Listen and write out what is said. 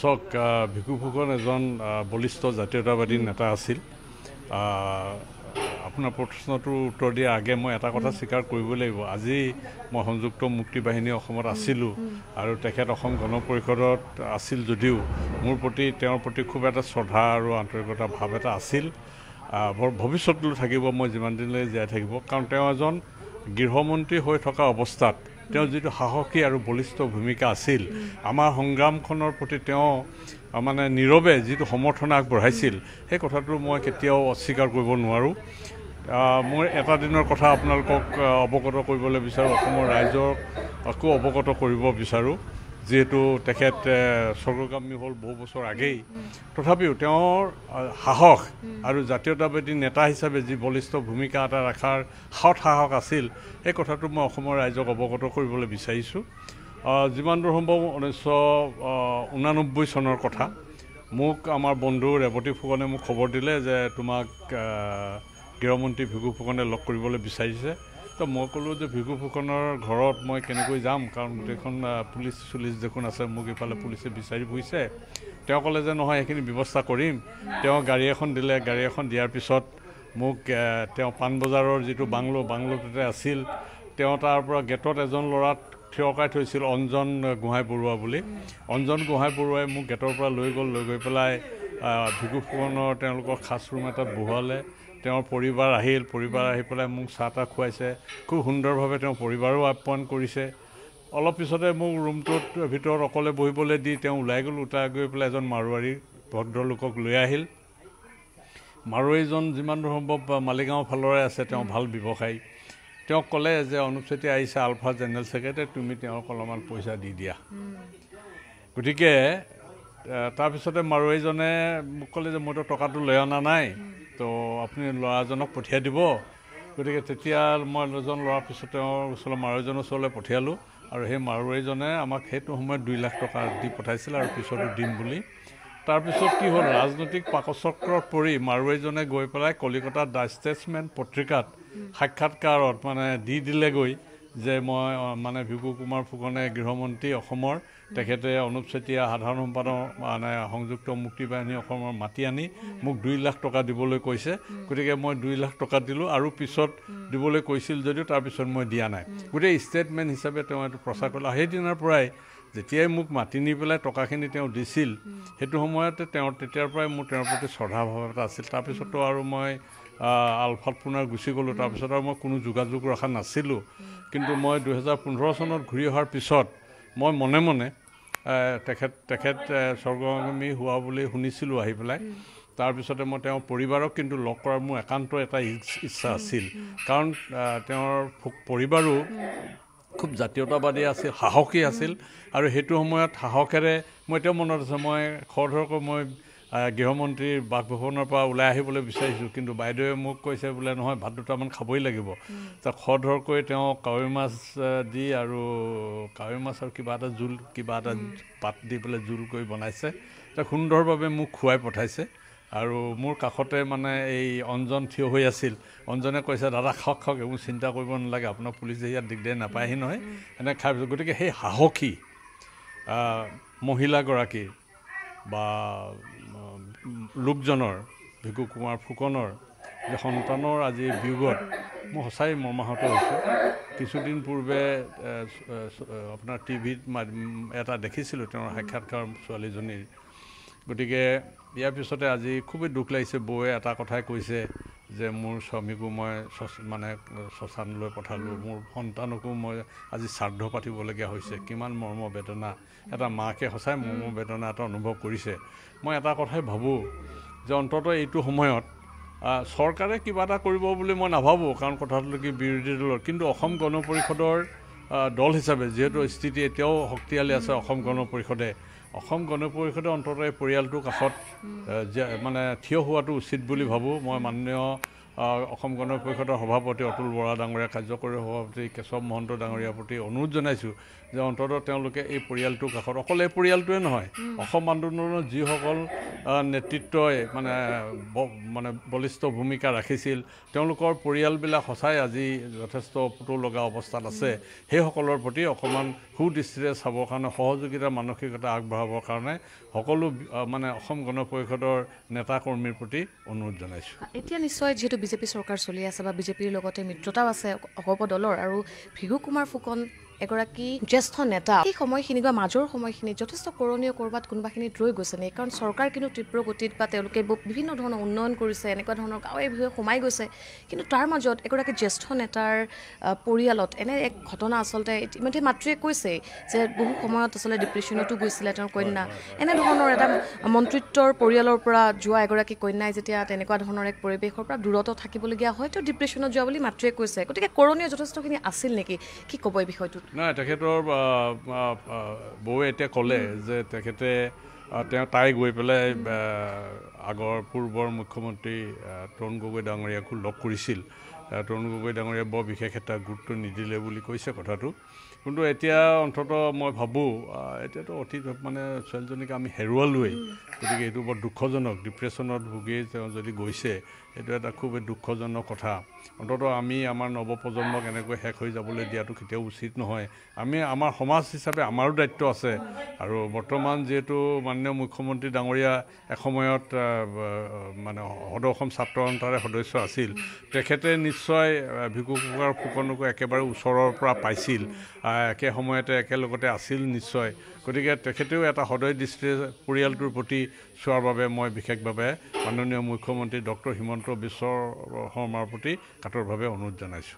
চাওক ভিকু ফুকন এজন বলিষ্ঠ জাতীয়তাবাদী নেতা আছিল আপোনাৰ প্ৰশ্নটোৰ উত্তৰ দিয়াৰ আগে মই এটা কথা স্বীকাৰ কৰিব লাগিব আজি মই সংযুক্ত মুক্তি বাহিনী অসমত আছিলোঁ আৰু তেখেত অসম গণ পৰিষদত আছিল যদিও মোৰ প্ৰতি তেওঁৰ প্ৰতি খুব এটা শ্ৰদ্ধা আৰু আন্তৰিকতা ভাৱ এটা আছিল ভৱিষ্যতলৈ থাকিব মই যিমান দিনলৈ জীয়াই থাকিব কাৰণ তেওঁ এজন গৃহমন্ত্ৰী হৈ থকা অৱস্থাত তেওঁ যিটো সাহসী আৰু বলিষ্ঠ ভূমিকা আছিল আমাৰ সংগ্ৰামখনৰ প্ৰতি তেওঁ মানে নীৰৱে যিটো সমৰ্থন আগবঢ়াইছিল সেই কথাটো মই কেতিয়াও অস্বীকাৰ কৰিব নোৱাৰোঁ মই এটা দিনৰ কথা আপোনালোকক অৱগত কৰিবলৈ বিচাৰোঁ অসমৰ ৰাইজক আকৌ অৱগত কৰিব বিচাৰোঁ যিহেতু তেখেত স্বৰ্গগামী হ'ল বহু বছৰ আগেই তথাপিও তেওঁৰ সাহস আৰু জাতীয়তাবাদী নেতা হিচাপে যি বলিষ্ঠ ভূমিকা এটা ৰখাৰ সৎ সাহস আছিল এই কথাটো মই অসমৰ ৰাইজক অৱগত কৰিবলৈ বিচাৰিছোঁ যিমান দূৰ সম্ভৱ 1989 চনৰ কথা মোক আমাৰ বন্ধু ৰেৱতী ফুকনে মোক খবৰ দিলে যে তোমাক গৃহমন্ত্ৰী ভিকু ফুকনে লগ কৰিবলৈ বিচাৰিছে তো মই ক'লোঁ যে ভিকু ফুকনৰ ঘৰত মই কেনেকৈ যাম কাৰণ গোটেইখন পুলিচ দেখোন আছে মোক ইফালে পুলিচে বিচাৰি ফুৰিছে তেওঁ ক'লে যে নহয় সেইখিনি ব্যৱস্থা কৰিম তেওঁ গাড়ী এখন দিলে গাড়ী এখন দিয়াৰ পিছত মোক তেওঁ পাণবজাৰৰ যিটো বাংলোটোতে আছিল তেওঁ তাৰ পৰা গেটত এজন ল'ৰাক থিয়কাই থৈছিল অঞ্জন গোহাঁই বৰুৱা বুলি অঞ্জন গোহাঁই বৰুৱাই মোক গেটৰ পৰা লৈ গৈ পেলাই ভিকু ফুকনৰ তেওঁলোকৰ খাছ ৰুম এটাত বহুৱালে তেওঁৰ পৰিবাৰ আহি পেলাই মোক চাহ তাহ খুৱাইছে খুব সুন্দৰভাৱে তেওঁ পৰিবাৰো আপ্যায়ন কৰিছে অলপ পিছতে মোক ৰুমটোত ভিতৰত অকলে বহিবলৈ দি তেওঁ ওলাই গৈ পেলাই এজন মাৰোৱাৰী ভদ্ৰলোকক লৈ আহিল মাৰোৱাৰীজন যিমান দূৰ সম্ভৱ মালিগাঁও ফালৰে আছে তেওঁ ভাল ব্যৱসায়ী তেওঁক ক'লে যে অনুপ চেতিয়া আহিছে আলফা জেনেৰেল ছেক্ৰেটাৰী তুমি তেওঁক অলপমান পইচা দি দিয়া গতিকে তাৰপিছতে মাৰোৱাৰীজনে মোক ক'লে যে মইতো টকাটো লৈ অনা নাই তো আপুনি ল'ৰাজনক পঠিয়াই দিব গতিকে তেতিয়া মই এজন ল'ৰাৰ পিছত তেওঁৰ ওচৰৰ মাৰোৱাৰীজনৰ ওচৰলৈ পঠিয়ালোঁ আৰু সেই মাৰোৱাৰীজনে আমাক সেইটো সময়ত 2 লাখ টকা দি পঠাইছিল আৰু পিছতো দিম বুলি তাৰপিছত কি হ'ল ৰাজনৈতিক পাকচক্ৰত পৰি মাৰোৱাৰীজনে গৈ পেলাই কলিকতাত দ্য ষ্টেটছমেন পত্ৰিকাত সাক্ষাৎকাৰত মানে দিলেগৈ যে মই মানে ভিকু কুমাৰ ফুকনে গৃহমন্ত্ৰী অসমৰ তেখেতে অনুপ চেতিয়া সাধাৰণ সম্পাদক মানে সংযুক্ত মুক্তি বাহিনী অসমৰ মাতি আনি মোক 2 লাখ টকা দিবলৈ কৈছে গতিকে মই 2 লাখ টকা দিলোঁ আৰু পিছত দিবলৈ কৈছিল যদিও তাৰপিছত মই দিয়া নাই গোটেই ষ্টেটমেণ্ট হিচাপে তেওঁ এইটো প্ৰচাৰ কৰিলে সেইদিনাৰ পৰাই যেতিয়াই মোক মাতি নি পেলাই টকাখিনি তেওঁ দিছিল সেইটো সময়তে তেতিয়াৰ পৰাই মোৰ তেওঁৰ প্ৰতি শ্ৰদ্ধাভাৱ এটা আছিল তাৰপিছতো আৰু মই আলফাত পুনৰ গুচি গ'লোঁ তাৰপিছত আৰু মই কোনো যোগাযোগ ৰখা নাছিলোঁ কিন্তু মই 2015 চনত ঘূৰি অহাৰ পিছত মই মনে মনে তেখেত স্বৰ্গগামী হোৱা বুলি শুনিছিলোঁ আহি পেলাই তাৰপিছতে মই তেওঁৰ পৰিবাৰক কিন্তু লগ কৰাৰ মোৰ একান্ত এটা ইচ্ছা আছিল কাৰণ তেওঁৰ পৰিবাৰো খুব জাতীয়তাবাদী আছিল সাহসী আছিল আৰু সেইটো সময়ত সাহসেৰে মই এতিয়াও মনত আছে মই খৰধৰকৈ মই গৃহমন্ত্ৰীৰ বাসভৱনৰ পৰা ওলাই আহিবলৈ বিচাৰিছোঁ কিন্তু বাইদেৱে মোক কৈছে বোলে নহয় ভাত দুটামান খাবই লাগিব তা খৰধৰকৈ তেওঁ কাৱৈ মাছ আৰু কিবা এটা পাত দি পেলাই জোল কৰি বনাইছে তা সুন্দৰভাৱে মোক খুৱাই পঠাইছে আৰু মোৰ কাষতে মানে এই অঞ্জন থিয় হৈ আছিল অঞ্জনে কৈছে দাদা খাওক একো চিন্তা কৰিব নালাগে আপোনাৰ পুলিচে ইয়াত দিগদাৰ নাপায়হি নহয় এনে খাই গতিকে সেই সাহসী মহিলাগৰাকী বা লোকজনৰ ভিকু কুমাৰ ফুকনৰ যে সন্তানৰ আজি বিয়োগত মই সঁচাই মৰ্মাহত হৈছোঁ কিছুদিন পূৰ্বে আপোনাৰ টিভিত এটা দেখিছিলোঁ তেওঁৰ সাক্ষাৎকাৰ ছোৱালীজনীৰ গতিকে ইয়াৰ পিছতে আজি খুবেই দুখ লাগিছে বৌয়ে এটা কথাই কৈছে যে মোৰ স্বামীকো মই মানে শ্মশানলৈ পঠালোঁ মোৰ সন্তানকো মই আজি শ্ৰাদ্ধ পাতিবলগীয়া হৈছে কিমান মৰ্ম বেদনা এটা মাকে সঁচাই মৰ্ম বেদনা এটা অনুভৱ কৰিছে মই এটা কথাই ভাবোঁ যে অন্ততঃ এইটো সময়ত চৰকাৰে কিবা এটা কৰিব বুলি মই নাভাবোঁ কাৰণ কথাটো কি বিৰোধী দলৰ কিন্তু অসম গণ পৰিষদৰ দল হিচাপে যিহেতু স্থিতি এতিয়াও শক্তিশালী আছে অসম গণ পৰিষদে অন্ততঃ এই পৰিয়ালটোৰ কাষত মানে থিয় হোৱাটো উচিত বুলি ভাবোঁ মই মাননীয় অসম গণ পৰিষদৰ সভাপতি অতুল বৰা ডাঙৰীয়া, কাৰ্যকৰী সভাপতি কেশৱ মহন্ত ডাঙৰীয়াৰ প্ৰতি অনুৰোধ জনাইছোঁ যে অন্ততঃ তেওঁলোকে এই পৰিয়ালটোৰ কাষত, অকল এই পৰিয়ালটোৱে নহয়, অসম আন্দোলনৰ যিসকল নেতৃত্বই মানে বলিষ্ঠ ভূমিকা ৰাখিছিল, তেওঁলোকৰ পৰিয়ালবিলাক সঁচাই আজি যথেষ্ট পুতৌ লগা অৱস্থাত আছে। সেইসকলৰ প্ৰতি অকণমান সুদৃষ্টিৰে চাবৰ কাৰণে, সহযোগিতাৰ মানসিকতা আগবঢ়াবৰ কাৰণে সকলো মানে অসম গণ পৰিষদৰ নেতা কৰ্মীৰ প্ৰতি অনুৰোধ জনাইছোঁ। এতিয়া নিশ্চয় যিহেতু বিজেপি চৰকাৰ চলি আছে বা বিজেপিৰ লগতে মিত্ৰতাও আছে অগপ দলৰ, আৰু ভিগু কুমাৰ ফুকন এগৰাকী জ্যেষ্ঠ নেতা, সেই সময়খিনি বা মাজৰ সময়খিনি যথেষ্ট কৰণীয় ক'ৰবাত কোনোবাখিনিত ৰৈ গৈছে নেকি? কাৰণ চৰকাৰ কিন্তু তীব্ৰ গতিত বা তেওঁলোকে বিভিন্ন ধৰণৰ উন্নয়ন কৰিছে, এনেকুৱা ধৰণৰ গাঁৱে ভূঞে সোমাই গৈছে, কিন্তু তাৰ মাজত এগৰাকী জ্যেষ্ঠ নেতাৰ পৰিয়ালত এনে এক ঘটনা আচলতে ইতিমধ্যে মাতৃয়ে কৈছে যে বহু সময়ত আচলতে ডিপ্ৰেশ্যনতো গৈছিলে তেওঁৰ কন্যা। এনেধৰণৰ এটা মন্ত্ৰিত্বৰ পৰিয়ালৰ পৰা যোৱা এগৰাকী কন্যাই যেতিয়া তেনেকুৱা ধৰণৰ এক পৰিৱেশৰ পৰা দূৰত থাকিবলগীয়া হয়, তেওঁ ডিপ্ৰেশ্যনত যোৱা বুলি মাতৃয়ে কৈছে। গতিকে কৰণীয় যথেষ্টখিনি আছিল নেকি? কি ক'ব এই বিষয়টোত? নাই, তেখেতৰ বৌয়ে এতিয়া ক'লে যে তেখেতে তাই গৈ পেলাই পূৰ্বৰ মুখ্যমন্ত্ৰী তৰুণ গগৈ ডাঙৰীয়াকো লগ কৰিছিল। তৰুণ গগৈ ডাঙৰীয়াই বৰ বিশেষ এটা গুৰুত্ব নিদিলে বুলি কৈছে কথাটো। কিন্তু এতিয়া অন্ততঃ মই ভাবোঁ এতিয়াতো অতীত মানে ছোৱালীজনীক আমি হেৰুৱালোৱেই, গতিকে এইটো বৰ দুঃখজনক। ডিপ্ৰেশ্যনত ভুগি তেওঁ যদি গৈছে, এইটো এটা খুবেই দুঃখজনক কথা। অন্ততঃ আমি আমাৰ নৱপ্ৰজন্মক এনেকৈ শেষ হৈ যাবলৈ দিয়াটো কেতিয়াও উচিত নহয়। আমাৰ সমাজ হিচাপে আমাৰো দায়িত্ব আছে। আৰু বৰ্তমান যিহেতু মাননীয় মুখ্যমন্ত্ৰী ডাঙৰীয়া এসময়ত মানে সদৌ অসম ছাত্ৰ সন্থাৰ সদস্য আছিল, তেখেতে নিশ্চয় ভিগু কুমাৰ ফুকনকো একেবাৰে ওচৰৰ পৰা পাইছিল, একে সময়তে একেলগতে আছিল নিশ্চয়। গতিকে তেখেতেও এটা সদয় দৃষ্টিৰে পৰিয়ালটোৰ প্ৰতি চোৱাৰ বাবে মই বিশেষভাৱে মাননীয় মুখ্যমন্ত্ৰী ডক্টৰ হিমন্ত বিশ্ব শৰ্মাৰ প্ৰতি কাতৰভাৱে অনুৰোধ জনাইছোঁ।